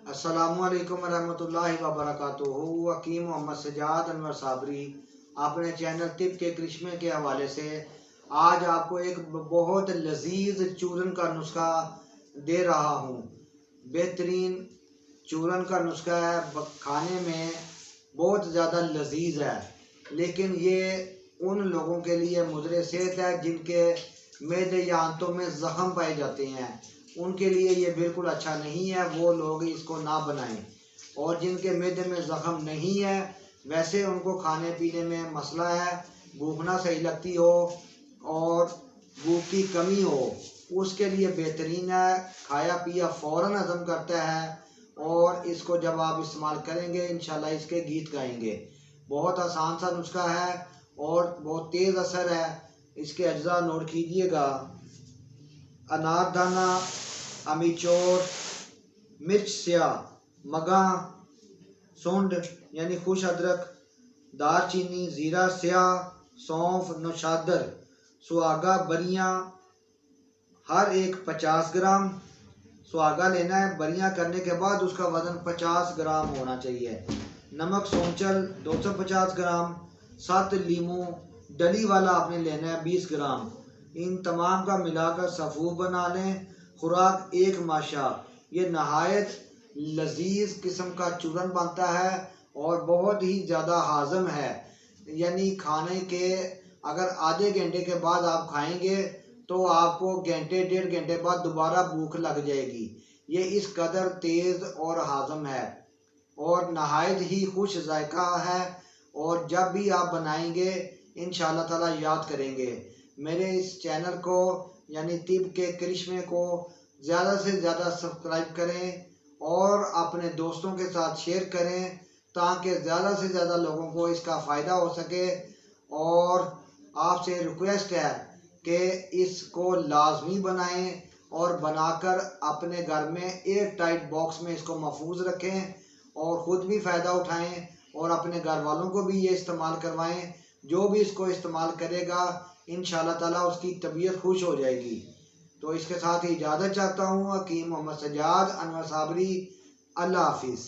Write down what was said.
अस्सलामुअलैकुम वरहमतुल्लाहि वबरकातुहू। हकीम मोहम्मद सजाद अनवर साबरी अपने चैनल तिब के करिश्मे के हवाले से आज आपको एक बहुत लजीज चूरन का नुस्खा दे रहा हूँ। बेहतरीन चूरन का नुस्खा है, खाने में बहुत ज़्यादा लजीज है, लेकिन ये उन लोगों के लिए मुज़र सेहत है जिनके मैदे या आंतों में ज़ख़म पाए जाते हैं। उनके लिए ये बिल्कुल अच्छा नहीं है, वो लोग इसको ना बनाएं। और जिनके मैदे में ज़ख़म नहीं है, वैसे उनको खाने पीने में मसला है, भूख ना सही लगती हो और भूख की कमी हो, उसके लिए बेहतरीन है। खाया पिया फ़ौरन हज़म करता है और इसको जब आप इस्तेमाल करेंगे इंशाल्लाह इसके गीत गाएंगे। बहुत आसान सा नुस्खा है और बहुत तेज़ असर है। इसके अज्जा नोट कीजिएगा: अनारदाना, अमीचोर, मिर्च स्याह, मगा, सूंड यानी खुश अदरक, दारचीनी, ज़ीरा स्याह, सौंफ, नौशादर, सुहागा बरियाँ हर एक 50 ग्राम। सुहागा लेना है, बरियाँ करने के बाद उसका वज़न 50 ग्राम होना चाहिए। नमक सोंचल 250 ग्राम। 7 लीमू डली वाला आपने लेना है 20 ग्राम। इन तमाम का मिलाकर सफ़ूफ बना लें। खुराक एक माशा। ये नहायत लजीज किस्म का चूरन बनता है और बहुत ही ज़्यादा हाज़म है। यानी खाने के अगर आधे घंटे के बाद आप खाएंगे तो आपको घंटे डेढ़ घंटे बाद दोबारा भूख लग जाएगी। ये इस कदर तेज़ और हाज़म है और नहायत ही खुश जायका है। और जब भी आप बनाएंगे इंशाअल्लाह ताला याद करेंगे। मेरे इस चैनल को यानी तिब के करिश्मे को ज़्यादा से ज़्यादा सब्सक्राइब करें और अपने दोस्तों के साथ शेयर करें ताकि ज़्यादा से ज़्यादा लोगों को इसका फ़ायदा हो सके। और आपसे रिक्वेस्ट है कि इसको लाजमी बनाएं और बनाकर अपने घर में एयर टाइट बॉक्स में इसको महफूज रखें और ख़ुद भी फ़ायदा उठाएं और अपने घर वालों को भी ये इस्तेमाल करवाएं। जो भी इसको इस्तेमाल करेगा इंशाअल्लाह ताला उसकी तबीयत खुश हो जाएगी। तो इसके साथ ही इजाज़त चाहता हूँ। हकीम मोहम्मद सजाद अनवर साबरी। अल्लाह हाफिज़।